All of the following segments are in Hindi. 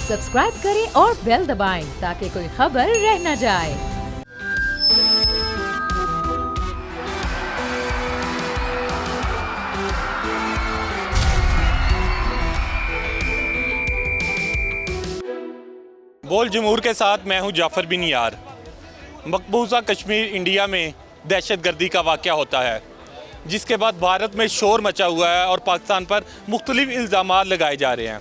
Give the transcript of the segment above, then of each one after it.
सब्सक्राइब करें और बेल दबाएं ताकि कोई खबर रह न जाए। बोल जमहूर के साथ मैं हूं जाफ़र बिन यार। मकबूजा कश्मीर इंडिया में दहशतगर्दी का वाक़या होता है, जिसके बाद भारत में शोर मचा हुआ है और पाकिस्तान पर मुख्तलिफ इल्ज़ामात लगाए जा रहे हैं,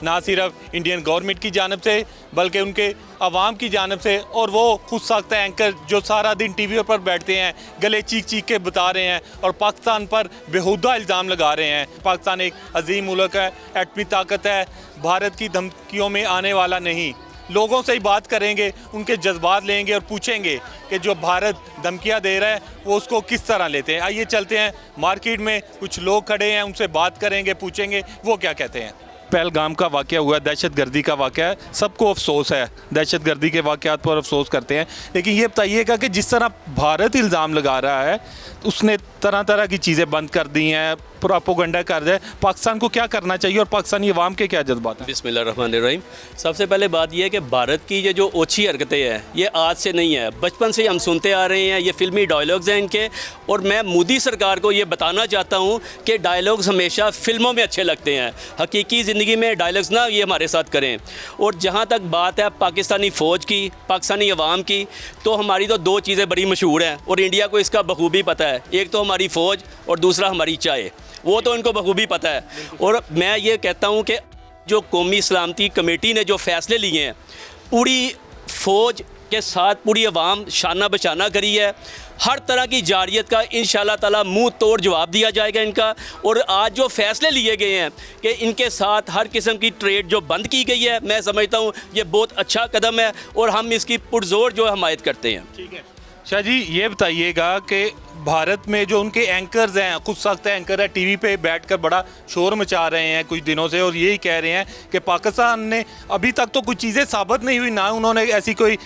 ना सिर्फ इंडियन गवर्नमेंट की जानब से बल्कि उनके अवाम की जानब से। और वो खुद साख्ता एंकर जो सारा दिन टीवी पर बैठते हैं, गले चीख चीख के बता रहे हैं और पाकिस्तान पर बेहुदा इल्ज़ाम लगा रहे हैं। पाकिस्तान एक अजीम मुल्क है, एटमी ताकत है, भारत की धमकियों में आने वाला नहीं। लोगों से ही बात करेंगे, उनके जज्बात लेंगे और पूछेंगे कि जो भारत धमकियां दे रहा है वो उसको किस तरह लेते हैं। आइए चलते हैं मार्केट में, कुछ लोग खड़े हैं, उनसे बात करेंगे, पूछेंगे वो क्या कहते हैं। पहलगाम का वाक़या हुआ, दहशतगर्दी का वाक़या है, सबको अफसोस है, दहशतगर्दी के वाक़यात पर अफसोस करते हैं। लेकिन ये बताइएगा कि जिस तरह भारत इल्ज़ाम लगा रहा है, उसने तरह तरह की चीज़ें बंद कर दी हैं, प्रोपेगेंडा कर रहे हैं, पाकिस्तान को क्या करना चाहिए और पाकिस्तानी अवाम के क्या जज्बात हैं? बिस्मिल्लाहिर्रहमानिर्रहीम। सबसे पहले बात यह है कि भारत की ये जो ओछी हरकतें हैं ये आज से नहीं है, बचपन से हम सुनते आ रहे हैं, ये फिल्मी डायलॉग्स हैं इनके। और मैं मोदी सरकार को ये बताना चाहता हूँ कि डायलॉग्स हमेशा फिल्मों में अच्छे लगते हैं, हकीकी ज़िंदगी में डायलॉग्स ना ये हमारे साथ करें। और जहाँ तक बात है पाकिस्तानी फ़ौज की, पाकिस्तानी अवाम की, तो हमारी तो दो चीज़ें बड़ी मशहूर हैं और इंडिया को इसका बखूबी पता है। एक तो हमारी फ़ौज और दूसरा हमारी चाय, वो तो इनको बखूबी पता है। और मैं ये कहता हूँ कि जो कौमी सलामती कमेटी ने जो फ़ैसले लिए हैं, पूरी फ़ौज के साथ पूरी अवाम शाना बशाना करी है। हर तरह की जारियत का इंशाअल्लाह ताला मुंह तोड़ जवाब दिया जाएगा इनका। और आज जो फ़ैसले लिए गए हैं कि इनके साथ हर किस्म की ट्रेड जो बंद की गई है, मैं समझता हूँ ये बहुत अच्छा कदम है और हम इसकी पुरजोर जो हमायत करते हैं। ठीक है शाह जी, ये बताइएगा कि भारत में जो उनके एंकर्स हैं, खुद साख्ता एंकर है, टीवी पे बैठकर बड़ा शोर मचा रहे हैं कुछ दिनों से और यही कह रहे हैं कि पाकिस्तान ने अभी तक तो कुछ चीज़ें साबित नहीं हुई, ना उन्होंने ऐसी कोई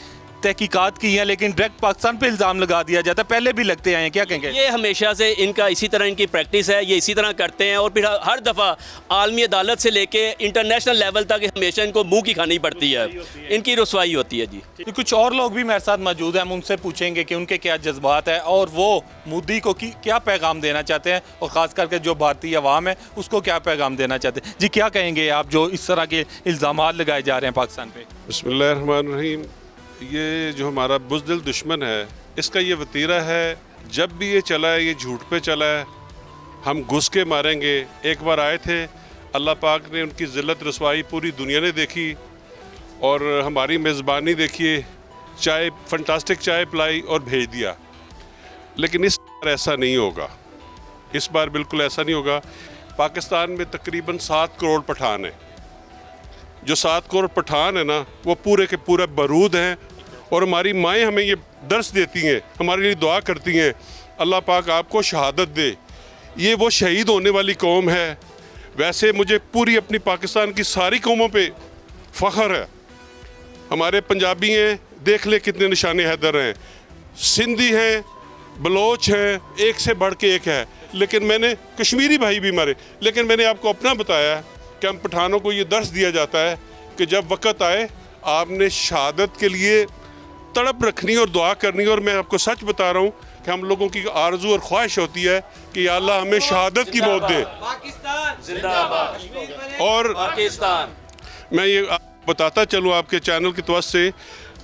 तहकीकात की हैं, लेकिन डायरेक्ट पाकिस्तान पे इल्ज़ाम लगा दिया जाता है, पहले भी लगते आए हैं, क्या कहेंगे? ये हमेशा से इनका इसी तरह इनकी प्रैक्टिस है, ये इसी तरह करते हैं। और फिर हर दफ़ा आलमी अदालत से लेके इंटरनेशनल लेवल तक हमेशा इनको मुंह की खानी पड़ती है, इनकी रुसवाई होती है जी। तो कुछ और लोग भी मेरे साथ मौजूद हैं, हम उनसे पूछेंगे कि उनके क्या जज्बात हैं और वो मोदी को क्या पैगाम देना चाहते हैं और ख़ास करके जो भारतीय अवाम है उसको क्या पैगाम देना चाहते हैं। जी क्या कहेंगे आप जो इस तरह के इल्ज़ामात लगाए जा रहे हैं पाकिस्तान पे? बिस्मिल्लाहिर्रहमानिर्रहीम। ये जो हमारा बुज़दिल दुश्मन है, इसका ये वतीरा है, जब भी ये चला है ये झूठ पे चला है, हम घुस के मारेंगे। एक बार आए थे, अल्लाह पाक ने उनकी ज़िल्लत रसवाई पूरी दुनिया ने देखी और हमारी मेज़बानी देखिए, चाय फंटास्टिक चाय पिलाई और भेज दिया। लेकिन इस बार ऐसा नहीं होगा, इस बार बिल्कुल ऐसा नहीं होगा। पाकिस्तान में तकरीबन 7 करोड़ पठान हैं। जो 7 करोड़ पठान है ना, वो पूरे के पूरे बारूद हैं और हमारी माएँ हमें ये दर्स देती हैं, हमारे लिए दुआ करती हैं, अल्लाह पाक आपको शहादत दे। ये वो शहीद होने वाली कौम है। वैसे मुझे पूरी अपनी पाकिस्तान की सारी कौमों पे फ़ख्र है। हमारे पंजाबी हैं, देख ले कितने निशाने हैदर हैं, सिंधी हैं, बलोच हैं, एक से बढ़ के एक है। लेकिन मैंने कश्मीरी भाई भी मारे, लेकिन मैंने आपको अपना बताया कि हम पठानों को ये दर्स दिया जाता है कि जब वक़्त आए आपने शहादत के लिए तड़प रखनी और दुआ करनी। और मैं आपको सच बता रहा हूँ कि हम लोगों की आरज़ू और ख्वाहिश होती है कि या अल्लाह हमें शहादत की मौत दे। और पाकिस्तान मैं ये बताता चलूँ आपके चैनल की तवज्जो से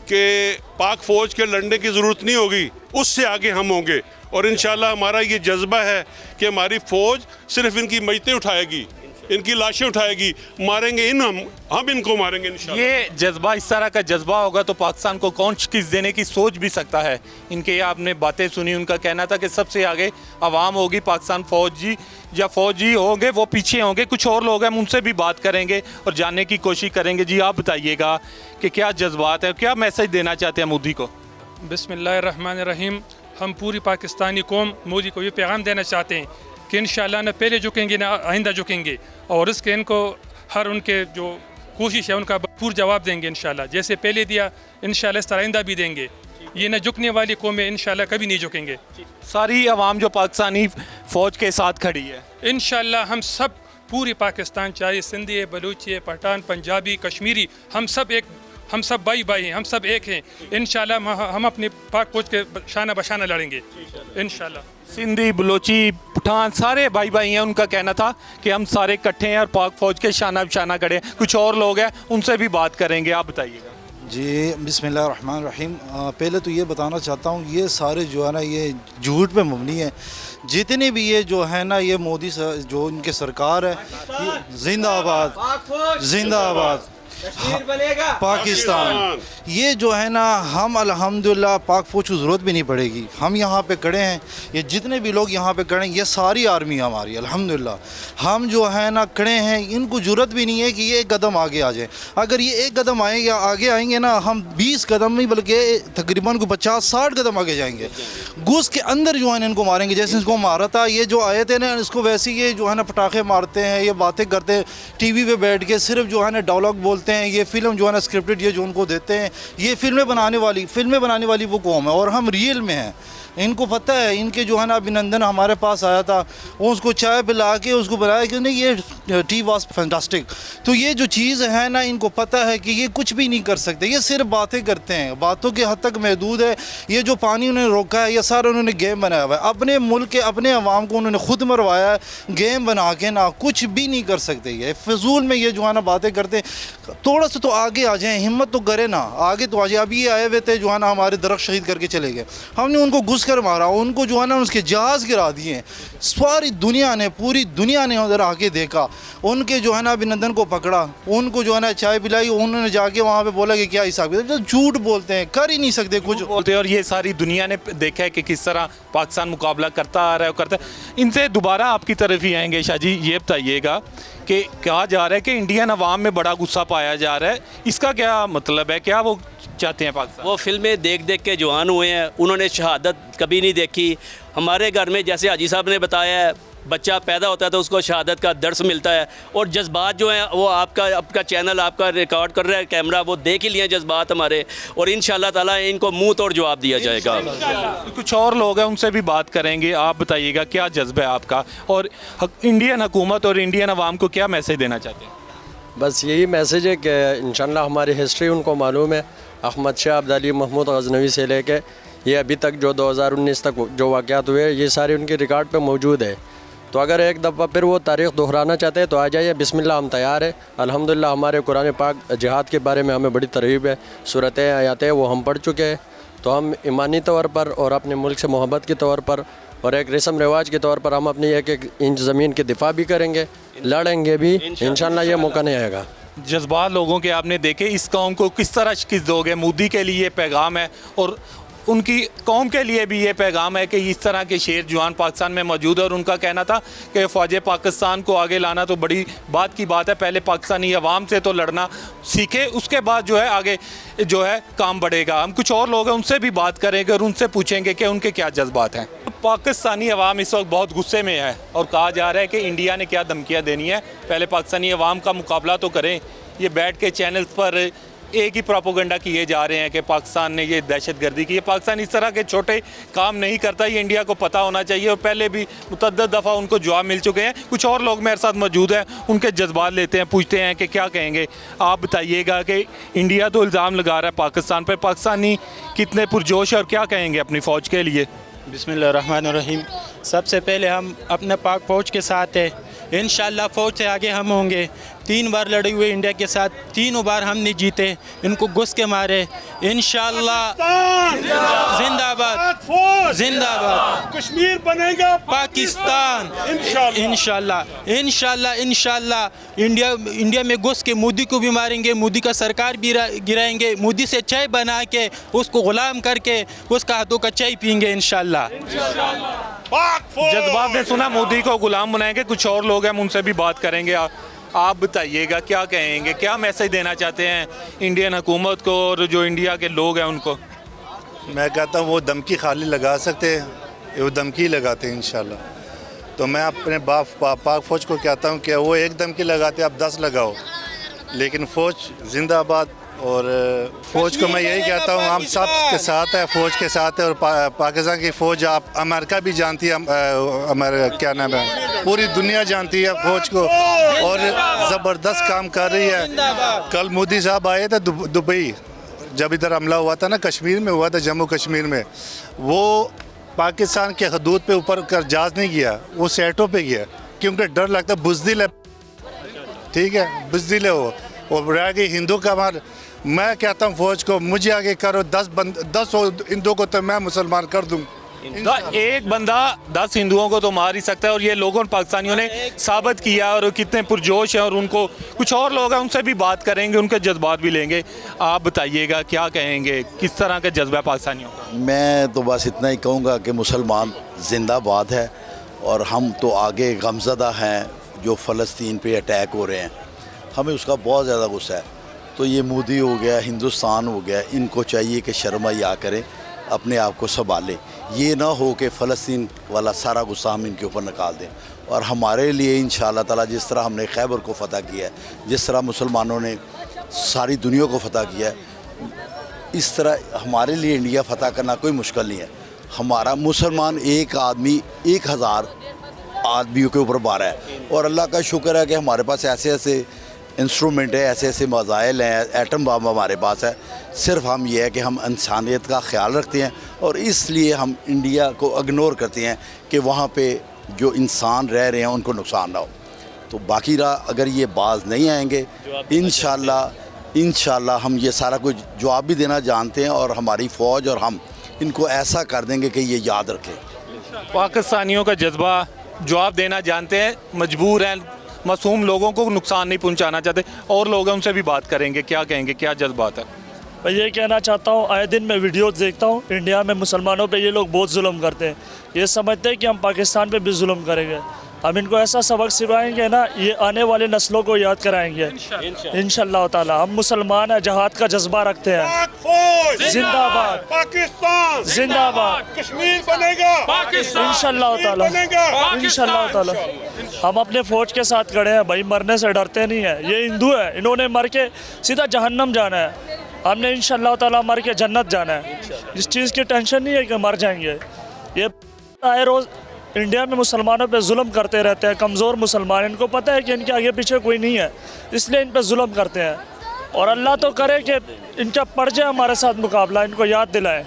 कि पाक फ़ौज के लड़ने की ज़रूरत नहीं होगी, उससे आगे हम होंगे। और इंशाल्लाह हमारा ये जज्बा है कि हमारी फ़ौज सिर्फ इनकी मयतें उठाएगी, इनकी लाशें उठाएगी, मारेंगे हम इनको मारेंगे इंशाल्लाह। ये जज्बा, इस तरह का जज्बा होगा तो पाकिस्तान को कौन किस देने की सोच भी सकता है। इनके ये आपने बातें सुनी, उनका कहना था कि सबसे आगे अवाम होगी, पाकिस्तान फौजी होंगे, वो पीछे होंगे। कुछ और लोग हैं, हम उनसे भी बात करेंगे और जानने की कोशिश करेंगे। जी आप बताइएगा कि क्या जज्बात है, क्या मैसेज देना चाहते हैं मोदी को? बिस्मिल्लाहिर्रहमानिर्रहीम। हम पूरी पाकिस्तानी कौम मोदी को ये पैगाम देना चाहते हैं कि इंशाअल्लाह न पहले झुकेंगे ना आइंदा झुकेंगे, और इसके इनको हर उनके जो कोशिश है उनका भरपूर जवाब देंगे इंशाअल्लाह। जैसे पहले दिया इंशाअल्लाह इस तरह आइंदा भी देंगे। ये न झुकने वाली कौमें इंशाअल्लाह कभी नहीं झुकेंगे। सारी आवाम जो पाकिस्तानी फ़ौज के साथ खड़ी है, इंशाअल्लाह हम सब पूरी पाकिस्तान, चाहे सिंधी है, बलूची है, पठान, पंजाबी, कश्मीरी, हम सब भाई भाई हैं, हम सब एक हैं। इंशाल्लाह हम अपनी पाक फौज के शाना बशाना लड़ेंगे इंशाल्लाह। सिंधी, बलोची, पठान सारे भाई भाई हैं। उनका कहना था कि हम सारे इकट्ठे हैं और पाक फौज के शाना बशाना खड़े हैं। कुछ और लोग हैं, उनसे भी बात करेंगे, आप बताइएगा। जी बिस्मिल्लाहिर्रहमानिर्रहीम। पहले तो ये बताना चाहता हूँ, ये सारे जो है ना ये झूठ पे मबनी है। जितने भी ये जो है ना ये मोदी जो उनके सरकार है, जिंदाबाद जिंदाबाद पाकिस्तान। ये जो है ना हम अल्हम्दुलिल्लाह पाक फौज की ज़रूरत भी नहीं पड़ेगी। हम यहाँ पे खड़े हैं, ये जितने भी लोग यहाँ पे खड़े हैं ये सारी आर्मी हमारी अल्हम्दुलिल्लाह। हम जो है ना खड़े हैं, इनको ज़रूरत भी नहीं है कि ये एक कदम आगे आ जाए। अगर ये एक कदम आगे आएंगे ना, हम 20 कदम नहीं बल्कि तकरीबन को 50-60 कदम आगे जाएंगे। घुस के अंदर जो है ना इनको मारेंगे, जैसे इसको मारा था। ये जो आए थे ना, इसको वैसे ये जो है ना पटाखे मारते हैं, ये बातें करते हैं टीवी पे बैठ के, सिर्फ जो है ना डायलॉग बोलते हैं। ये फिल्म जो है ना स्क्रिप्टेड ये जो उनको देते हैं, ये फिल्में बनाने वाली वो कौम है और हम रियल में हैं। इनको पता है, इनके जो है ना अभिनंदन हमारे पास आया था, वो उसको चाय पिला के उसको बताया कि नहीं ये टी वॉज फैंटास्टिक। तो ये जो चीज़ है ना, इनको पता है कि ये कुछ भी नहीं कर सकते, ये सिर्फ बातें करते हैं, बातों के हद तक महदूद है। ये जो पानी उन्होंने रोका है, ये सारा उन्होंने गेम बनाया हुआ है। अपने मुल्क के अपने अवाम को उन्होंने खुद मरवाया है गेम बना के ना, कुछ भी नहीं कर सकते। ये फजूल में ये जो है ना बातें करते। थोड़ा सा तो आगे आ जाएँ, हिम्मत तो करे ना, आगे तो आ जाए। अभी ये आए हुए थे जो है ना हमारे दरख्त शहीद करके चले गए, हमने उनको घुस कर मारा, उनको जो है ना उसके जहाज़ गिरा दिए। सारी दुनिया ने, पूरी दुनिया ने उधर आके देखा, उनके जो है ना अभिनंदन को पकड़ा, उनको जो है ना चाय पिलाई, उन्होंने जाके वहाँ पे बोला कि क्या हिसाब है। तो झूठ बोलते हैं, कर ही नहीं सकते कुछ बोलते हैं। और ये सारी दुनिया ने देखा है कि किस तरह पाकिस्तान मुकाबला करता आ रहा है, करता है। इनसे दोबारा आपकी तरफ ही आएंगे शाह जी, ये बताइएगा कि कहा जा रहा है कि इंडियन अवाम में बड़ा गुस्सा पाया जा रहा है, इसका क्या मतलब है? क्या वो चाहते हैं पाकिस्तान? वो फिल्में देख देख के जवान हुए हैं, उन्होंने शहादत कभी नहीं देखी। हमारे घर में जैसे हाजी साहब ने बताया है, बच्चा पैदा होता है तो उसको शहादत का दर्स मिलता है। और जज्बात जो हैं वो आपका चैनल आपका रिकॉर्ड कर रहा है, कैमरा वो देख ही लिए जज्बात हमारे। और इंशाल्लाह ताला इनको मुंह तोड़ जवाब दिया जाएगा। कुछ और लोग हैं, उनसे भी बात करेंगे। आप बताइएगा क्या जज्बा है आपका, और इंडियन हुकूमत और इंडियन अवाम को क्या मैसेज देना चाहते हैं? बस यही मैसेज है कि इंशाल्लाह हमारी हिस्ट्री उनको मालूम है। अहमद शाह अब्दाली महमूद गजनवी से लेके ये अभी तक जो 2019 तक जो वाक़यात हुए, ये सारे उनके रिकॉर्ड पे मौजूद है। तो अगर एक दफ़ा फिर वो तारीख़ दोहराना चाहते हैं तो आ जाइए, बिस्मिल्लाह, हम तैयार है। अल्हम्दुलिल्लाह हमारे कुरान पाक जिहाद के बारे में हमें बड़ी तरगीब है, सूरतें आयातें वो हम पढ़ चुके हैं। तो हम ईमानी तौर पर और अपने मुल्क से मोहब्बत के तौर पर और एक रस्म रिवाज के तौर पर हम अपनी एक एक इंच ज़मीन की दिफा भी करेंगे, लड़ेंगे भी इंशाल्लाह। ये मौका नहीं आएगा। जज्बात लोगों के आपने देखे, इस कौम को किस तरह शिकस्त दोगे? मोदी के लिए पैगाम है और उनकी कौम के लिए भी ये पैगाम है कि इस तरह के शेर जवान पाकिस्तान में मौजूद है। और उनका कहना था कि फ़ौज पाकिस्तान को आगे लाना तो बड़ी बात की बात है, पहले पाकिस्तानी अवाम से तो लड़ना सीखे, उसके बाद जो है आगे जो है काम बढ़ेगा। हम कुछ और लोग हैं, उनसे भी बात करेंगे और उनसे पूछेंगे कि उनके क्या जज्बात हैं। पाकिस्तानी अवाम इस वक्त बहुत गुस्से में है और कहा जा रहा है कि इंडिया ने क्या धमकियाँ देनी है, पहले पाकिस्तानी अवाम का मुकाबला तो करें। ये बैठ के चैनल्स पर एक ही प्रोपोगंडा किए जा रहे हैं कि पाकिस्तान ने ये दहशतगर्दी की है। पाकिस्तान इस तरह के छोटे काम नहीं करता, ये इंडिया को पता होना चाहिए और पहले भी मुतअद्दिद दफ़ा उनको जवाब मिल चुके हैं। कुछ और लोग मेरे साथ मौजूद हैं, उनके जज्बात लेते हैं, पूछते हैं कि क्या कहेंगे। आप बताइएगा कि इंडिया तो इल्ज़ाम लगा रहा है पाकिस्तान पर, पाकिस्तानी कितने पुरजोश और क्या कहेंगे अपनी फ़ौज के लिए? बिस्मिल्लाहिर्रहमानिर्रहीम। सबसे पहले हम अपने पाक फ़ौज के साथ है, इंशाल्लाह फ़ौज से आगे हम होंगे। 3 बार लड़े हुए इंडिया के साथ, तीनों बार हम नहीं जीते, इनको घुस के मारे। इंशाल्लाह जिंदाबाद जिंदाबाद, कश्मीर बनेगा पाकिस्तान इंशाल्लाह इंशाल्लाह इंशाल्लाह। इंडिया में घुस के मोदी को भी मारेंगे, मोदी का सरकार भी गिराएंगे, मोदी से चाय बना के उसको गुलाम करके उसका हाथों का चाय पियेंगे इंशाल्लाह। जज्बात ने सुना, मोदी को गुलाम बनाएंगे। कुछ और लोग हैं, हम उनसे भी बात करेंगे। आप बताइएगा क्या कहेंगे, क्या मैसेज देना चाहते हैं इंडियन हुकूमत को और जो इंडिया के लोग हैं उनको? मैं कहता हूँ वो धमकी खाली लगा सकते हैं, वो धमकी लगाते हैं इंशाल्लाह। तो मैं अपने पाक फ़ौज को कहता हूँ कि वो एक धमकी लगाते, आप 10 लगाओ। लेकिन फ़ौज जिंदाबाद। और फ़ौज को मैं यही कहता हूँ, हम सब के साथ है, फ़ौज के साथ है। और पाकिस्तान की फ़ौज आप अमेरिका भी जानती है, क्या नाम है, पूरी दुनिया जानती है फ़ौज को, और ज़बरदस्त काम कर रही है। कल मोदी साहब आए थे दुबई, जब इधर हमला हुआ था ना, कश्मीर में हुआ था, जम्मू कश्मीर में, वो पाकिस्तान के हदूद पे ऊपर कर जहाज़ नहीं गया, वो सेटों पे गया, क्योंकि डर लगता है, बुज़दिल है, ठीक है, बुज़दिल है वो। और रह गई हिंदू का मार, मैं कहता हूँ फ़ौज को, मुझे आगे करो, 10 हिंदुओं को तो मैं मुसलमान कर दूँ। एक बंदा 10 हिंदुओं को तो मार ही सकता है, और ये लोगों पाकिस्तानियों ने साबित किया, और कितने पुरजोश हैं। और उनको कुछ और लोग हैं, उनसे भी बात करेंगे, उनके जज्बात भी लेंगे। आप बताइएगा क्या कहेंगे, किस तरह का जज्बा पाकिस्तानियों का? मैं तो बस इतना ही कहूँगा कि मुसलमान जिंदाबाद है, और हम तो आगे गमज़दा हैं जो फ़लस्तीन पे अटैक हो रहे हैं, हमें उसका बहुत ज़्यादा गुस्सा है। तो ये मोदी हो गया, हिंदुस्तान हो गया, इनको चाहिए कि शर्म या करें, अपने आप को संभालें। ये ना हो कि फ़लस्तीन वाला सारा गुस्सा हम इनके ऊपर निकाल दें। और हमारे लिए इंशाअल्लाह ताला जिस तरह हमने खैबर को फ़तह किया है, जिस तरह मुसलमानों ने सारी दुनिया को फ़तह किया है, इस तरह हमारे लिए इंडिया फ़तह करना कोई मुश्किल नहीं है। हमारा मुसलमान एक आदमी 1000 आदमियों के ऊपर बारह है, और अल्लाह का शुक्र है कि हमारे पास ऐसे ऐसे इंस्ट्रूमेंट है, ऐसे ऐसे मज़ाइल हैं, एटम बम हमारे पास है। सिर्फ हम ये है कि हम इंसानियत का ख्याल रखते हैं, और इसलिए हम इंडिया को इग्नोर करते हैं कि वहाँ पे जो इंसान रह रहे हैं उनको नुकसान ना हो। तो बाकी रहा, अगर ये बाज नहीं आएंगे, इंशाल्लाह हम ये सारा कुछ जवाब भी देना जानते हैं, और हमारी फ़ौज और हम इनको ऐसा कर देंगे कि ये याद रखें। पाकिस्तानियों का जज्बा जवाब देना जानते हैं, मजबूर हैं, मासूम लोगों को नुकसान नहीं पहुंचाना चाहते। और लोग हैं, उनसे भी बात करेंगे, क्या कहेंगे, क्या जज्बात है? मैं ये कहना चाहता हूँ, आए दिन मैं वीडियोस देखता हूँ, इंडिया में मुसलमानों पे ये लोग बहुत जुल्म करते हैं। ये समझते हैं कि हम पाकिस्तान पे भी जुल्म करेंगे। हम इनको ऐसा सबक सिखाएंगे ना, ये आने वाले नस्लों को याद कराएंगे इंशाअल्लाह ताला। हम मुसलमान हैं, जहाद का जज्बा रखते हैं। जिंदाबाद पाकिस्तान, जिंदाबाद कश्मीर बनेगा पाकिस्तान, इंशाअल्लाह ताला, इंशाअल्लाह ताला। हम अपने फ़ौज के साथ खड़े हैं भाई, मरने से डरते नहीं हैं। ये हिंदू है, इन्होंने मर के सीधा जहन्नम जाना है, हमने इंशाअल्लाह ताला मर के जन्नत जाना है। इस चीज़ की टेंशन नहीं है कि मर जाएंगे। ये आए रोज़ इंडिया में मुसलमानों पे जुल्म करते रहते हैं, कमज़ोर मुसलमान, इनको पता है कि इनके आगे पीछे कोई नहीं है, इसलिए इन पे जुल्म करते हैं। और अल्लाह तो करे कि इनका पड़ जाए हमारे साथ मुकाबला, इनको याद दिलाए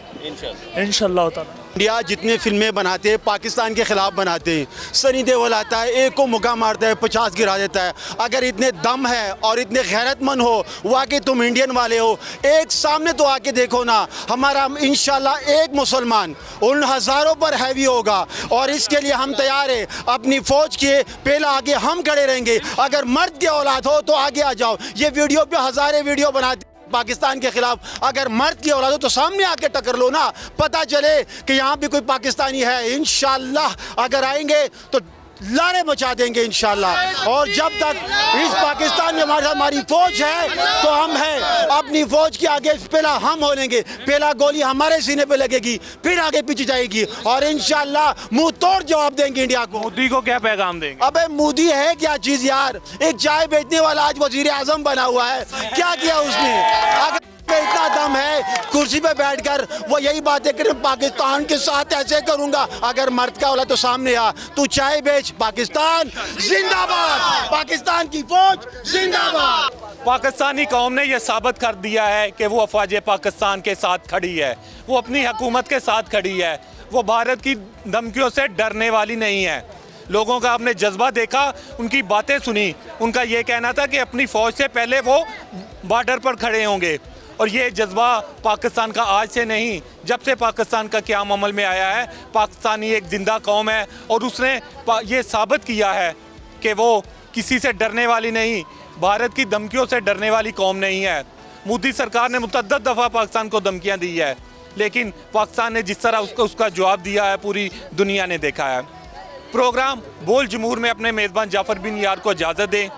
इंशाअल्लाह ताला। इंडिया जितने फिल्में बनाते हैं पाकिस्तान के ख़िलाफ़ बनाते हैं। सनी देओल आता है, एक को मुक्का मारता है, 50 गिरा देता है। अगर इतने दम है और इतने गैरतमंद हो, वाकई तुम इंडियन वाले हो, एक सामने तो आके देखो ना। हमारा इंशाल्लाह एक मुसलमान उन हज़ारों पर हैवी होगा, और इसके लिए हम तैयार हैं। अपनी फ़ौज के पहले आगे हम खड़े रहेंगे। अगर मर्द के औलाद हो तो आगे आ जाओ। ये वीडियो पे हज़ारें वीडियो बनाते पाकिस्तान के खिलाफ, अगर मर्द की औलाद हो तो सामने आके टक्कर लो ना, पता चले कि यहाँ भी कोई पाकिस्तानी है। इंशाल्लाह अगर आएंगे तो लारे मचा देंगे इंशाल्लाह। और जब तक इस पाकिस्तान में हमारी फ़ौज है तो हम हैं। अपनी फ़ौज के आगे पहला हम होंगे, पहला गोली हमारे सीने पे लगेगी, फिर आगे पीछे जाएगी, और इंशाल्लाह मुंह तोड़ जवाब देंगे इंडिया को। मोदी को क्या पैगाम देंगे? अबे मोदी है क्या चीज़ यार, एक चाय बेचने वाला आज वज़ीर आज़म बना हुआ है, क्या किया उसने? अगर इतना दम है कुर्सी पे बैठकर वो यही बातें करें, पाकिस्तान के साथ ऐसे करूंगा। अगर मर्द का होला तो सामने आ, तू चाय बेच, पाकिस्तान जिंदाबाद, पाकिस्तान की फौज जिंदाबाद। पाकिस्तानी कौम ने यह साबित कर दिया है कि वो अफवाज पाकिस्तान के साथ खड़ी है, वो अपनी हुकूमत के साथ खड़ी है, वो भारत की धमकियों से डरने वाली नहीं है। लोगों का आपने जज्बा देखा, उनकी बातें सुनी, उनका ये कहना था कि अपनी फ़ौज से पहले वो बॉर्डर पर खड़े होंगे। और ये जज्बा पाकिस्तान का आज से नहीं, जब से पाकिस्तान का क़याम अमल में आया है, पाकिस्तानी एक ज़िंदा कौम है, और उसने ये साबित किया है कि वो किसी से डरने वाली नहीं, भारत की धमकियों से डरने वाली कौम नहीं है। मोदी सरकार ने मुतअद्दिद दफ़ा पाकिस्तान को धमकियाँ दी है, लेकिन पाकिस्तान ने जिस तरह उसका जवाब दिया है पूरी दुनिया ने देखा है। प्रोग्राम बोल जमूर में अपने मेज़बान जाफ़र बिन यार को इजाज़त दें।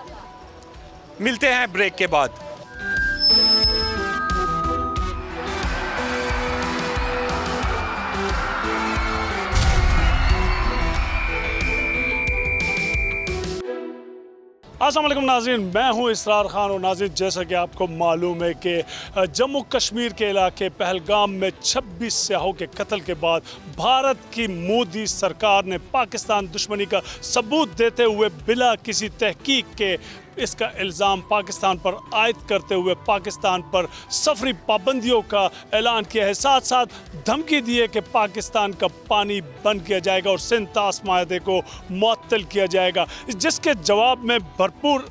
मिलते हैं ब्रेक के बाद। अस्सलाम वालेकुम नाज़रीन, मैं हूं इसरार खान। और नाज़रीन, जैसा कि आपको मालूम है कि जम्मू कश्मीर के इलाके पहलगाम में 26 सियाहों के कत्ल के बाद भारत की मोदी सरकार ने पाकिस्तान दुश्मनी का सबूत देते हुए बिला किसी तहकीक के इसका इल्ज़ाम पाकिस्तान पर आयद करते हुए पाकिस्तान पर सफरी पाबंदियों का ऐलान किया है। साथ साथ धमकी दी है कि पाकिस्तान का पानी बंद किया जाएगा और सिंध तास माहदे को मुअत्तल किया जाएगा, जिसके जवाब में भरपूर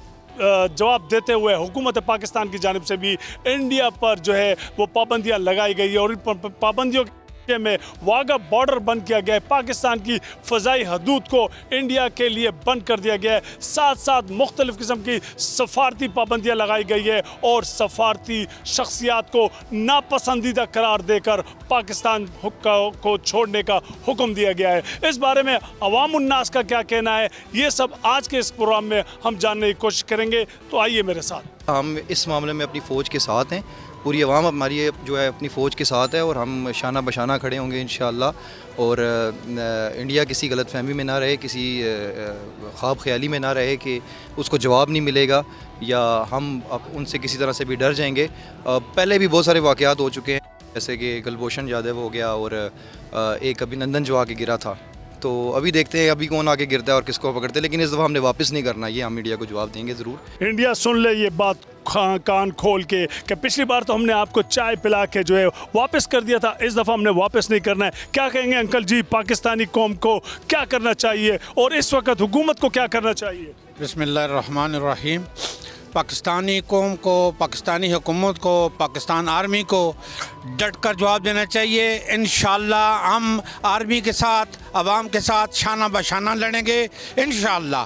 जवाब देते हुए हुकूमत पाकिस्तान की जानिब से भी इंडिया पर जो है वो पाबंदियाँ लगाई गई है और इन पाबंदियों में वाघा बॉर्डर बंद किया गया है। पाकिस्तान की फ़ज़ाई हदूद को इंडिया के लिए बंद कर दिया गया है। साथ साथ मुख्तलिफ़ किस्म की सफारती पाबंदियाँ लगाई गई है और सफारती शख्सियात को नापसंदीदा करार देकर पाकिस्तान को छोड़ने का हुक्म दिया गया है। इस बारे में अवाम उन्नास का क्या कहना है, ये सब आज के इस प्रोग्राम में हम जानने की कोशिश करेंगे। तो आइए मेरे साथ। हम इस मामले में अपनी फ़ौज के साथ हैं, पूरी आवाम हमारी जो है अपनी फ़ौज के साथ है और हम शाना बशाना खड़े होंगे इंशाअल्लाह। और इंडिया किसी गलत फहमी में ना रहे, किसी ख्वाब ख्याली में ना रहे कि उसको जवाब नहीं मिलेगा या हम अब उनसे किसी तरह से भी डर जाएंगे। पहले भी बहुत सारे वाक़यात हो चुके हैं, जैसे कि कुलभूषण जाधव हो गया और एक अभिनंदन जो आके गिरा था। तो अभी देखते हैं अभी कौन आके गिरता है और किसको पकड़ते हैं, लेकिन इस दफ़ा हमने वापस नहीं करना, ये हम मीडिया को जवाब देंगे ज़रूर। इंडिया सुन ले ये बात कान खोल के कि पिछली बार तो हमने आपको चाय पिला के जो है वापस कर दिया था, इस दफ़ा हमने वापस नहीं करना है। क्या कहेंगे अंकल जी, पाकिस्तानी कौम को क्या करना चाहिए और इस वक्त हुकूमत को क्या करना चाहिए? बिस्मिल्लाहिर्रहमानिर्रहीम। पाकिस्तानी कौम को, पाकिस्तानी हुकूमत को, पाकिस्तान आर्मी को डट कर जवाब देना चाहिए। इंशाअल्लाह हम आर्मी के साथ, अवाम के साथ शाना बशाना लड़ेंगे। इंशाअल्लाह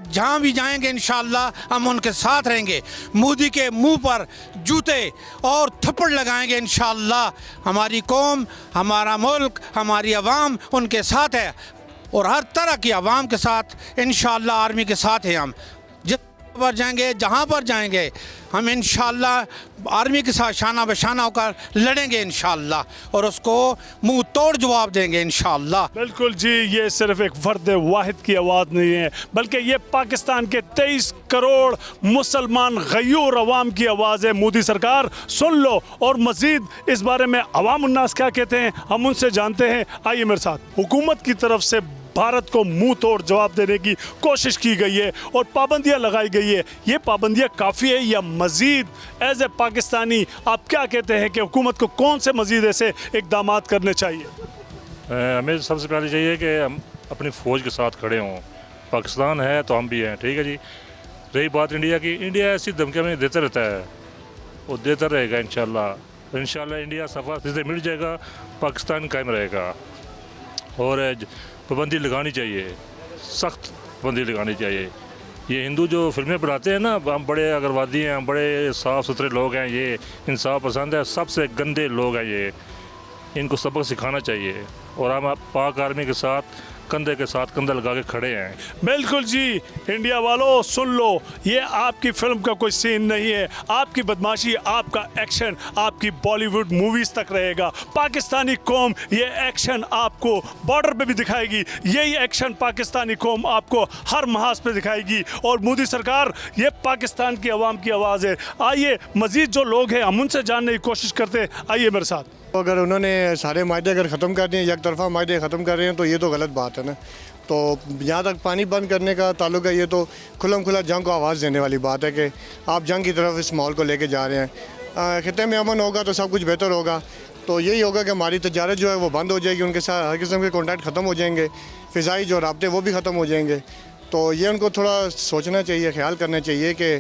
जहाँ भी जाएंगे इंशाअल्लाह हम उनके साथ रहेंगे। मोदी के मुंह पर जूते और थप्पड़ लगाएंगे इंशाअल्लाह। हमारी कौम, हमारा मुल्क, हमारी अवाम उनके साथ है और हर तरह की अवाम के साथ इंशाअल्लाह आर्मी के साथ हैं हम। पर जाएंगे, जहाँ पर जाएंगे हम इंशाअल्लाह आर्मी के साथ शाना बशाना होकर लड़ेंगे इंशाअल्लाह और उसको मुंह तोड़ जवाब देंगे इंशाअल्लाह। बिल्कुल जी, ये सिर्फ एक फर्द वाहिद की आवाज़ नहीं है, बल्कि ये पाकिस्तान के 23 करोड़ मुसलमान गयूर अवाम की आवाज़ है। मोदी सरकार सुन लो। और मज़ीद इस बारे में अवाम उन्नास क्या कहते हैं हम उनसे जानते हैं। आइए मेरे साथ। हुकूमत की तरफ से भारत को मुंह तोड़ जवाब देने की कोशिश की गई है और पाबंदियां लगाई गई है। ये पाबंदियां काफ़ी है या मज़ीद एज ए पाकिस्तानी आप क्या कहते हैं कि हुकूमत को कौन से मज़ीद ऐसे इक़दाम करने चाहिए? हमें सबसे पहले चाहिए कि हम अपनी फ़ौज के साथ खड़े हों। पाकिस्तान है तो हम भी हैं, ठीक है जी। रही बात इंडिया की, इंडिया ऐसी धमकियाँ में देता रहता है, वो देता रहेगा इंशाल्लाह। इंशाल्लाह इंडिया सफ़ा से मिल जाएगा, पाकिस्तान कायम रहेगा। और पाबंदी लगानी चाहिए, सख्त पाबंदी लगानी चाहिए। ये हिंदू जो फिल्में बनाते हैं ना, हम बड़े अगरवादी हैं, हम बड़े साफ़ सुथरे लोग हैं, ये इंसाफ पसंद है, सबसे गंदे लोग हैं ये। इनको सबक सिखाना चाहिए और हम पाक आर्मी के साथ कंधे के साथ कंधा लगा के खड़े हैं। बिल्कुल जी, इंडिया वालों सुन लो, ये आपकी फिल्म का कोई सीन नहीं है। आपकी बदमाशी, आपका एक्शन आपकी बॉलीवुड मूवीज़ तक रहेगा। पाकिस्तानी कौम ये एक्शन आपको बॉर्डर पे भी दिखाएगी, यही एक्शन पाकिस्तानी कौम आपको हर महाज पे दिखाएगी। और मोदी सरकार ये पाकिस्तान की आवाम की आवाज़ है। आइए मज़ीद जो लोग हैं हम उनसे जानने की कोशिश करते हैं। आइए मेरे साथ। अगर उन्होंने सारे मायदे अगर ख़त्म कर दिए, एक तरफा मायदे ख़त्म कर रहे हैं, तो ये तो गलत बात है ना। तो जहाँ तक पानी बंद करने का ताल्लुक है, ये तो खुलम खुला जंग को आवाज़ देने वाली बात है कि आप जंग की तरफ इस माहौल को लेके जा रहे हैं। खिते में अमन होगा तो सब कुछ बेहतर होगा। तो यही होगा कि हमारी तजारत जो है वो बंद हो जाएगी, उनके साथ हर किस्म के कॉन्टैक्ट ख़त्म हो जाएंगे, फ़िज़ाई जो राब्ते वो भी ख़त्म हो जाएंगे। तो ये उनको थोड़ा सोचना चाहिए, ख्याल करना चाहिए कि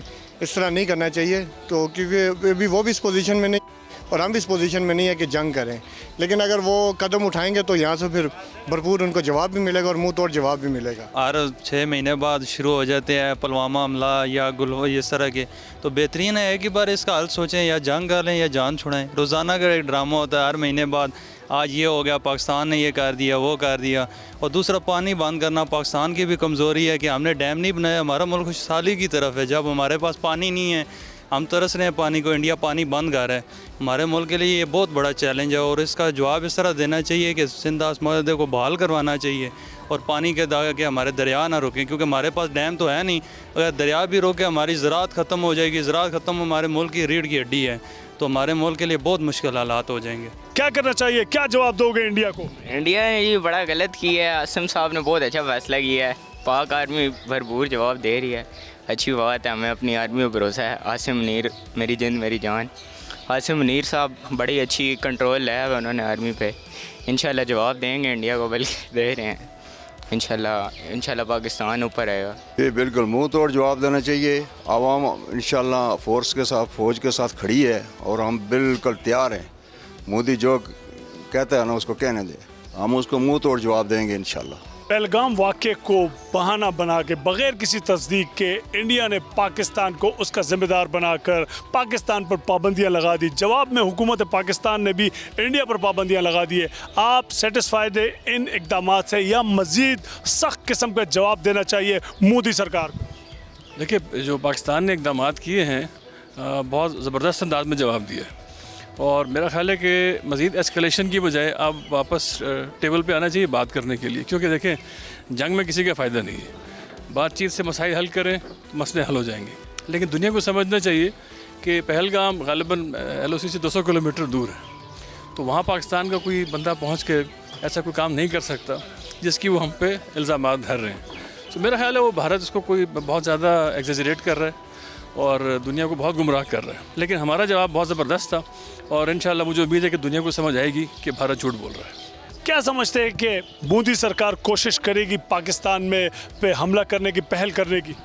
इस तरह नहीं करना चाहिए। तो क्योंकि अभी वो भी इस पोजीशन में नहीं और हम भी इस पोजीशन में नहीं है कि जंग करें, लेकिन अगर वो कदम उठाएंगे तो यहाँ से फिर भरपूर उनको जवाब भी मिलेगा और मुंह तोड़ जवाब भी मिलेगा। हर 6 महीने बाद शुरू हो जाते हैं पुलवामा हमला या इस तरह के, तो बेहतरीन है एक ही बार इसका हल सोचें, या जंग कर लें या जान छुड़ाएं। रोज़ाना का एक ड्रामा होता है, हर महीने बाद आज ये हो गया, पाकिस्तान ने ये कर दिया, वो कर दिया। और दूसरा पानी बंद करना पाकिस्तान की भी कमज़ोरी है कि हमने डैम नहीं बनाया। हमारा मुल्क खुशहाली की तरफ है, जब हमारे पास पानी नहीं है, हम तरस रहे हैं पानी को, इंडिया पानी बंद कर रहा है। हमारे मुल्क के लिए ये बहुत बड़ा चैलेंज है और इसका जवाब इस तरह देना चाहिए कि सिंध तास माहदे को बहाल करवाना चाहिए और पानी के दागे के हमारे दरिया ना रुकें, क्योंकि हमारे पास डैम तो है नहीं। अगर दरिया भी रोके हमारी ज़राअत ख़त्म हो जाएगी। ज़राअत ख़त्म हमारे मुल्क की रीढ़ की हड्डी है, तो हमारे मुल्क के लिए बहुत मुश्किल हालात हो जाएंगे। क्या करना चाहिए, क्या जवाब दोगे इंडिया को? इंडिया ने ये बड़ा गलत किया है, आसिम साहब ने बहुत अच्छा फैसला किया है। पाक आर्मी भरपूर जवाब दे रही है, अच्छी बात है, हमें अपनी आर्मी पर भरोसा है। आसिम मुनीर मेरी जिंद मेरी जान, आसिम मुनीर साहब बड़ी अच्छी कंट्रोल है उन्होंने आर्मी पे। इंशाल्लाह जवाब देंगे इंडिया को, बल्कि दे रहे हैं। इंशाल्लाह पाकिस्तान ऊपर आएगा। ये बिल्कुल मुंह तोड़ जवाब देना चाहिए। आवाम इंशाल्लाह फ़ोर्स के साथ, फ़ौज के साथ खड़ी है और हम बिल्कुल तैयार हैं। मोदी जो कहता है ना उसको कहने दे, हम उसको मुंह तोड़ जवाब देंगे इंशाल्लाह। पहलगाम वाक़े को बहाना बना के बग़ैर किसी तस्दीक के इंडिया ने पाकिस्तान को उसका ज़िम्मेदार बनाकर पाकिस्तान पर पाबंदियां लगा दी। जवाब में हुकूमत पाकिस्तान ने भी इंडिया पर पाबंदियां लगा दी है। आप सेटिस्फाइड है इन इक़दामात से या मज़ीद सख्त किस्म का जवाब देना चाहिए मोदी सरकार को? देखिए, जो पाकिस्तान ने इक़दामात किए हैं बहुत ज़बरदस्त अंदाज में जवाब दिया है, और मेरा ख्याल है कि मज़ीद एस्केलेशन की बजाय अब वापस टेबल पे आना चाहिए बात करने के लिए, क्योंकि देखें जंग में किसी का फ़ायदा नहीं है। बातचीत से मसाइल हल करें तो मसले हल हो जाएंगे। लेकिन दुनिया को समझना चाहिए कि पहलगाम ग़ालिबन LOC से 200 किलोमीटर दूर है, तो वहाँ पाकिस्तान का कोई बंदा पहुँच के ऐसा कोई काम नहीं कर सकता जिसकी वो हम पे इल्ज़ामात धर रहे हैं। तो मेरा ख्याल है वो भारत इसको कोई बहुत ज़्यादा एग्जेजरेट कर रहा है और दुनिया को बहुत गुमराह कर रहा है। लेकिन हमारा जवाब बहुत ज़बरदस्त था, और इंशाल्लाह मुझे उम्मीद है कि दुनिया को समझ आएगी कि भारत झूठ बोल रहा है। क्या समझते हैं कि मोदी सरकार कोशिश करेगी पाकिस्तान में पे हमला करने की, पहल करने की?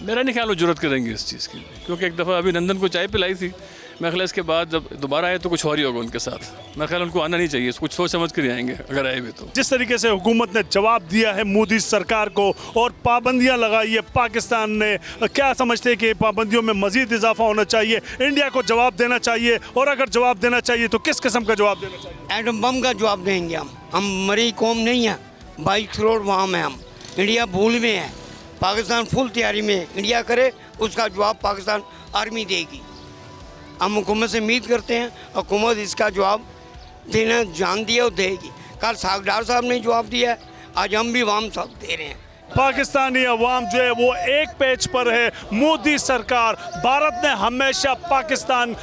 मेरा नहीं ख्याल वो जुर्रत करेंगे इस चीज़ की, क्योंकि एक दफ़ा अभिनंदन को चाय पिलाई थी। मैं ख्याल इसके बाद जब दोबारा आए तो कुछ और ही होगा उनके साथ। मैं ख्याल उनको आना नहीं चाहिए, कुछ सोच समझ कर आएंगे अगर आए भी तो। जिस तरीके से हुकूमत ने जवाब दिया है मोदी सरकार को और पाबंदियां लगाई है पाकिस्तान ने, क्या समझते हैं कि पाबंदियों में मजीद इजाफा होना चाहिए, इंडिया को जवाब देना चाहिए, और अगर जवाब देना चाहिए तो किस किस्म का जवाब देना चाहिए? एटम बम का जवाब देंगे हम मरी कौम नहीं है। 22 करोड़ वहाँ में हम, इंडिया भूल में है, पाकिस्तान फुल तैयारी में। इंडिया करे उसका जवाब पाकिस्तान आर्मी देगी। हम हुकूमत से उम्मीद करते हैं हुकूमत इसका जवाब देना जान दिया और देगी। कल सागडार साहब ने जवाब दिया है, आज हम भी वाम साहब दे रहे हैं। पाकिस्तानी अवाम जो है वो एक पेज पर है। मोदी सरकार, भारत ने हमेशा पाकिस्तान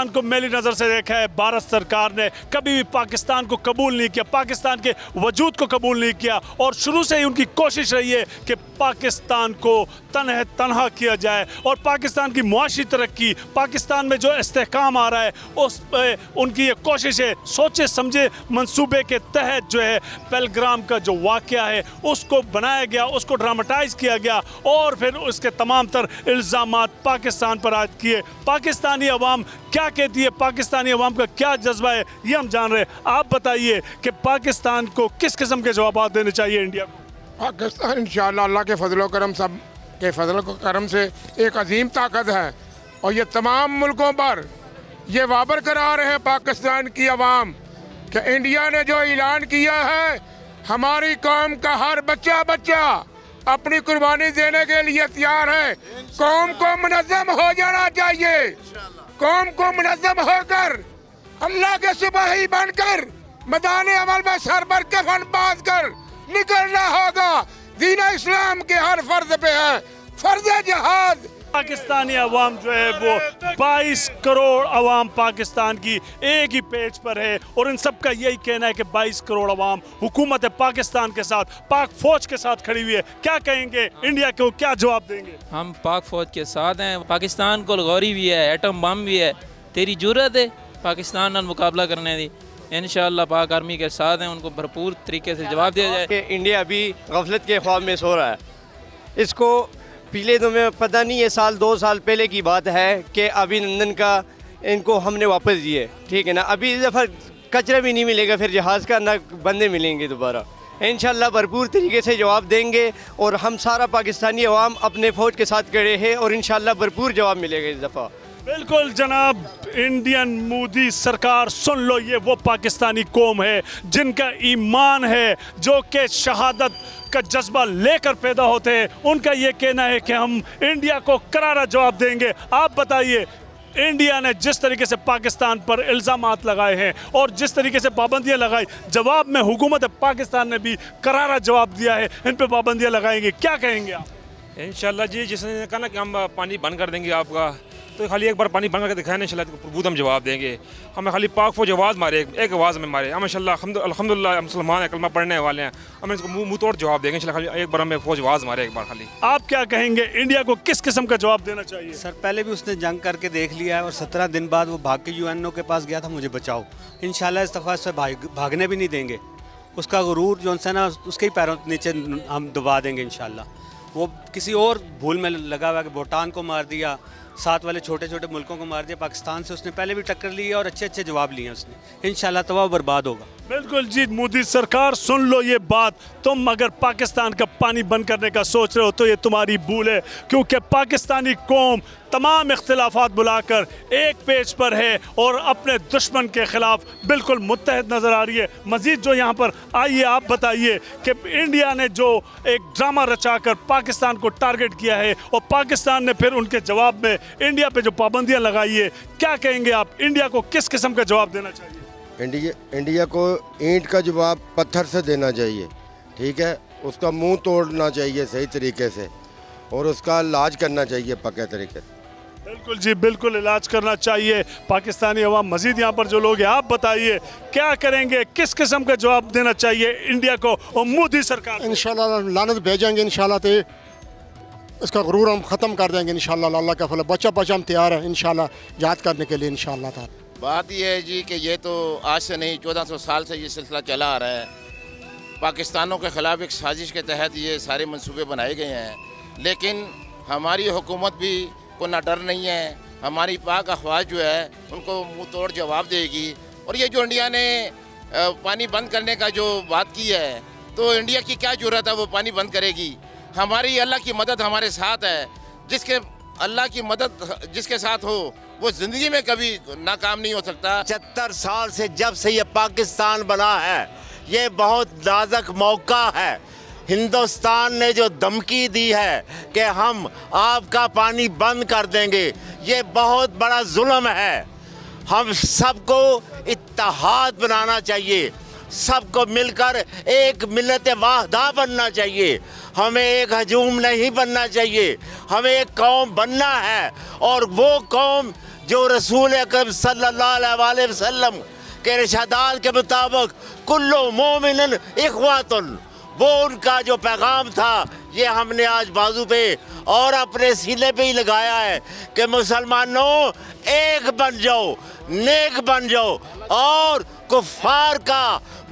को मैली नज़र से देखा है। भारत सरकार ने कभी भी पाकिस्तान को कबूल नहीं किया, पाकिस्तान के वजूद को कबूल नहीं किया, और शुरू से ही उनकी कोशिश रही है कि पाकिस्तान को तनहा किया जाए। और पाकिस्तान की मुआशी तरक्की, पाकिस्तान में जो इस्तेहकाम आ रहा है, उस पर उनकी ये कोशिश है। सोचे समझे मंसूबे के तहत जो है पहलगाम का जो वाक़या है उसको बनाया गया, उसको ड्रामेटाइज किया गया, और फिर उसके तमाम तर इल्ज़ामात पाकिस्तान पर आयद किए। पाकिस्तानी अवाम क्या कहती है, पाकिस्तानी अवाम का क्या जज्बा है, ये हम जान रहे हैं। आप बताइए कि पाकिस्तान को किस किस्म के जवाब देने चाहिए इंडिया को? पाकिस्तान इंशाअल्लाह अल्लाह के फजल करम, सब के फजल करम से एक अजीम ताकत है, और ये तमाम मुल्कों पर ये वाबर करा रहे हैं पाकिस्तान की अवाम कि इंडिया ने जो ऐलान किया है, हमारी कौम का हर बच्चा अपनी कुर्बानी देने के लिए तैयार है। कौम को मुनज़्ज़म हो जाना चाहिए, कौम को मुनज़्ज़म होकर अल्लाह के सिपाही बनकर मैदान अमल में सर पर कफन बांध कर निकलना होगा। दीन इस्लाम के हर फर्ज पे है फर्ज जिहाद। पाकिस्तानी अवाम जो है वो 22 करोड़ अवाम पाकिस्तान की एक ही पेज पर है, और इन सब का यही कहना है कि 22 करोड़ अवाम हुकूमत पाकिस्तान के साथ, पाक फौज के साथ खड़ी हुई है। क्या कहेंगे, इंडिया को क्या जवाब देंगे? हम पाक फौज के साथ हैं। पाकिस्तान को गौरी भी है, एटम बम भी है, तेरी जुर्रत है पाकिस्तान ਨਾਲ मुकाबला करने दी। इंशाअल्लाह पाक आर्मी के साथ हैं, उनको भरपूर तरीके से जवाब दिया जाए। इंडिया अभी गफलत के ख्वाब में सो रहा है। इसको पिछले तो में पता नहीं, ये साल 2 साल पहले की बात है कि अभिनंदन का इनको हमने वापस दिए, ठीक है ना। अभी इस दफ़ा कचरा भी नहीं मिलेगा, फिर जहाज़ का ना बंदे मिलेंगे दोबारा। इंशाअल्लाह भरपूर तरीके से जवाब देंगे, और हम सारा पाकिस्तानी अवाम अपने फ़ौज के साथ खड़े हैं, और इंशाअल्लाह भरपूर जवाब मिलेगा इस दफ़ा। बिल्कुल जनाब, इंडियन मोदी सरकार सुन लो, ये वो पाकिस्तानी कौम है जिनका ईमान है, जो कि शहादत का जज्बा लेकर पैदा होते हैं। उनका ये कहना है कि हम इंडिया को करारा जवाब देंगे। आप बताइए, इंडिया ने जिस तरीके से पाकिस्तान पर इल्ज़ामात लगाए हैं और जिस तरीके से पाबंदियां लगाई, जवाब में हुकूमत पाकिस्तान ने भी करारा जवाब दिया है, इन पे पाबंदियां लगाएंगे, क्या कहेंगे आप? इंशाल्लाह जी, जिसने कहा ना कि हम पानी बंद कर देंगे आपका, तो खाली एक बार पानी बंद करके दिखाया ना, इंशाल्लाह प्रभुत हम जवाब देंगे। हमें खाली पाक फौज आवाज़ मारे, एक आवाज़ में मारे, हम इंशाल्लाह अल्हम्दुलिल्लाह मुसलमान हैं, कलमा पढ़ने वाले हैं, हम इसको मुँह तोड़ जवाब देंगे इंशाल्लाह। खाली एक बार हमें फौज आवाज़ मारे एक बार खाली। आप क्या कहेंगे, इंडिया को किस किस्म का जवाब देना चाहिए? सर पहले भी उसने जंग करके देख लिया है और 17 दिन बाद वो भाग के यूएनओ के पास गया था, मुझे बचाओ। इंशाल्लाह इस दफ़ा से भागने भी नहीं देंगे। उसका गुरूर जो है ना, उसके ही पैरों नीचे हम दबा देंगे इंशाल्लाह। वो किसी और भूल में लगा हुआ कि भूटान को मार दिया, साथ वाले छोटे छोटे मुल्कों को मार दिया, पाकिस्तान से उसने पहले भी टक्कर ली है और अच्छे अच्छे जवाब लिए हैं उसने। इंशाल्लाह तबाह बर्बाद होगा। बिल्कुल जी, मोदी सरकार सुन लो ये बात, तुम अगर पाकिस्तान का पानी बंद करने का सोच रहे हो तो ये तुम्हारी भूल है, क्योंकि पाकिस्तानी कौम तमाम इख्तिलाफात बुलाकर एक पेज पर है और अपने दुश्मन के खिलाफ बिल्कुल मुत्तहद नज़र आ रही है। मज़ीद जो यहाँ पर आइए आप बताइए कि इंडिया ने जो एक ड्रामा रचाकर पाकिस्तान को टारगेट किया है और पाकिस्तान ने फिर उनके जवाब में इंडिया पे जो पाबंदियाँ लगाई है, क्या कहेंगे आप, इंडिया को किस किस्म का जवाब देना चाहिए? इंडिया को ईंट का जवाब पत्थर से देना चाहिए, ठीक है, उसका मुंह तोड़ना चाहिए सही तरीके से और उसका इलाज करना चाहिए पक्के तरीके से। बिल्कुल जी, बिल्कुल इलाज करना चाहिए पाकिस्तानी अवाम। मजीद यहाँ पर जो लोग हैं आप बताइए क्या करेंगे, किस किस्म का जवाब देना चाहिए इंडिया को और मोदी सरकार? इंशाल्लाह लानत भेजेंगे इंशाल्लाह, तो इसका गुरूर हम ख़त्म कर देंगे इंशाल्लाह। अल्लाह का फल, बच्चा हम तैयार है इंशाल्लाह याद करने के लिए इंशाल्लाह। बात यह है जी कि ये तो आज से नहीं 1400 साल से ये सिलसिला चला आ रहा है। पाकिस्तानों के ख़िलाफ़ एक साजिश के तहत ये सारे मंसूबे बनाए गए हैं, लेकिन हमारी हुकूमत भी को ना डर नहीं है। हमारी पाक अफवाज जो है उनको मुंह तोड़ जवाब देगी। और ये जो इंडिया ने पानी बंद करने का जो बात की है, तो इंडिया की क्या ज़रूरत है वो पानी बंद करेगी? हमारी अल्लाह की मदद हमारे साथ है। जिसके अल्लाह की मदद जिसके साथ हो वो ज़िंदगी में कभी नाकाम नहीं हो सकता। 70 साल से जब से ये पाकिस्तान बना है, ये बहुत नाजुक मौका है। हिंदुस्तान ने जो धमकी दी है कि हम आपका पानी बंद कर देंगे, ये बहुत बड़ा जुल्म है। हम सबको इत्तेहाद बनाना चाहिए, सबको मिलकर एक मिल्लत वाहिदा बनना चाहिए। हमें एक हजूम नहीं बनना चाहिए, हमें एक कौम बनना है। और वो कौम जो रसूल अकरम सल्लल्लाहु अलैहि वसल्लम के इरशादात के मुताबिक कुल्लु मोमिन इख्वातुन, वो उनका जो पैगाम था ये हमने आज बाजू पे और अपने सीने पे ही लगाया है कि मुसलमानों एक बन जाओ, नेक बन जाओ और कुफार का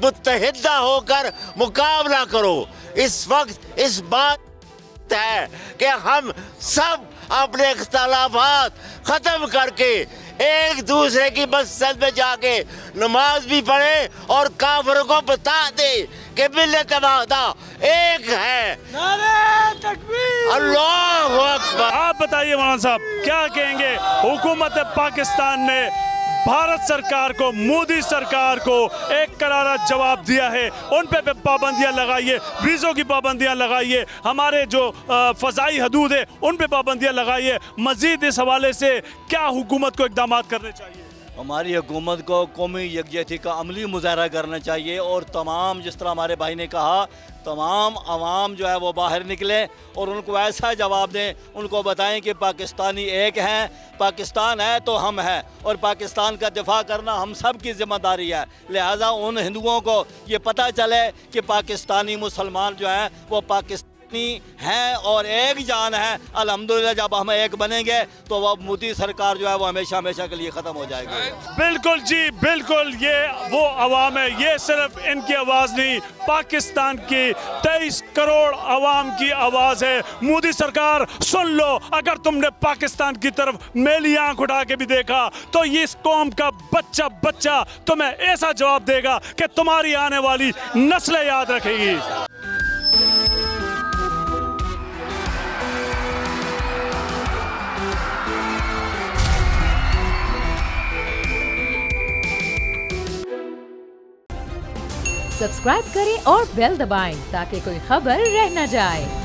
मुत्तहिदा होकर मुकाबला करो। इस वक्त इस बात है कि हम सब अपने इख्तिलाफात ख़त्म करके एक दूसरे की मस्जिद में जाके नमाज भी पढ़े और काफिरों को बता दे कि मिल्लत वाहिदा एक है। अल्लाहु अकबर। आप बताइए मौलाना साहब, क्या कहेंगे, हुकूमत पाकिस्तान ने भारत सरकार को, मोदी सरकार को एक करारा जवाब दिया है, उन पे पाबंदियां लगाइए, वीज़ों की पाबंदियां लगाइए, हमारे जो फ़ज़ाई हदूद है उन पे पाबंदियां लगाइए। मज़ीद इस हवाले से क्या हुकूमत को इक़दाम करने चाहिए? हमारी हुकूमत को कौमी यकजहती का अमली मुजाहरा करना चाहिए और तमाम, जिस तरह हमारे भाई ने कहा, तमाम आवाम जो है वो बाहर निकलें और उनको ऐसा जवाब दें, उनको बताएं कि पाकिस्तानी एक हैं, पाकिस्तान है तो हम हैं और पाकिस्तान का दिफा करना हम सब की ज़िम्मेदारी है। लिहाजा उन हिंदुओं को ये पता चले कि पाकिस्तानी मुसलमान जो हैं वो पाकिस्तानी हैं और एक जान है। अल्हम्दुलिल्लाह जब हम एक बनेंगे तो वह मोदी सरकार जो है वो हमेशा हमेशा के लिए ख़त्म हो जाएगी। बिल्कुल जी, बिल्कुल, ये वो अवाम है, ये सिर्फ इनकी आवाज़ नहीं, पाकिस्तान की 23 करोड़ अवाम की आवाज़ है। मोदी सरकार सुन लो, अगर तुमने पाकिस्तान की तरफ मेली आंख उठा के भी देखा तो इस कौम का बच्चा बच्चा तुम्हें ऐसा जवाब देगा कि तुम्हारी आने वाली नस्लें याद रखेगी। सब्सक्राइब करें और बेल दबाएं ताकि कोई खबर रह न जाए।